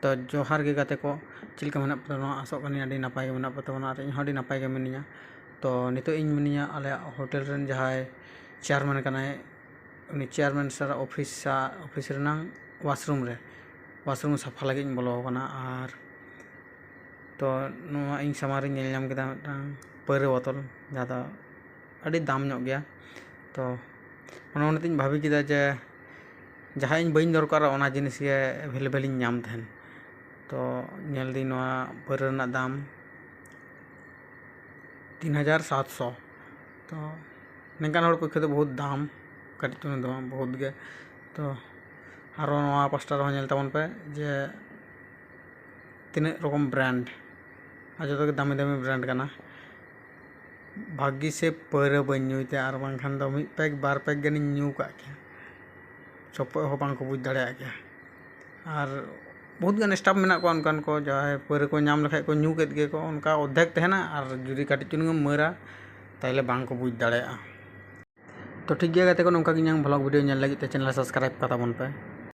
तो जोहार गे गाते को चिलका मेना पताबना आसोग कनी आडी नपाय गे मेना पताबना आर इᱧ आडी नपाय गे मिनिया। तो नितो ᱤᱧ मिनिया आले होटल रेन जहाय चेयरमैन कनाय उनी चेयरमैन सर ऑफिस रेनांग वाशरूम साफा लगे ᱤᱧ बोलो कना। आर तो नोआ ᱤᱧ सामार ᱧᱮᱞ ᱧᱟᱢ केदा मिदटांग पैरे बोतल जहाँ दो आडी दाम ᱧᱚᱜ गया। तो ओनातेᱧ भाबी केदा जे जहाँ ᱤᱧ बाᱹᱧ दरकारा ओना जिनिस गे एभेलेबल ᱤᱧ ᱧᱟᱢ तहन। तो ñेल दी नोआ पैरे रेनाग दाम 3700। तो निकान हड़ पक्षे तो बहुत दाम कटी चुन दो बहुत गे। तो आरो नोआ पास्टा रहो ñेल ताबन पे जे तीन रकम ब्रांड आ जो दामी दामी ब्रांड कना। भाग्य से पैरे बाñ ᱧᱩᱭते आर बांखान दो मिद पैक बार पैक गानिñ ᱧᱩ का के चप्पो हो बांग को बुझ दाड़े के। आर बहुत गान स्टाफ मेना को अनकान को जहां पैरे को नाम लखाय को ᱧᱩ केद गे को उनका अद्धेक तहना आर जुदी काटी चुनुंग मरा ताइले बांग को बुझ दाड़े। तो ठीक गया गाते को नोंका गिᱧ ब्लॉग वीडियो ñेल लगी ते चैनल सब्सक्राइब का ताबन पे।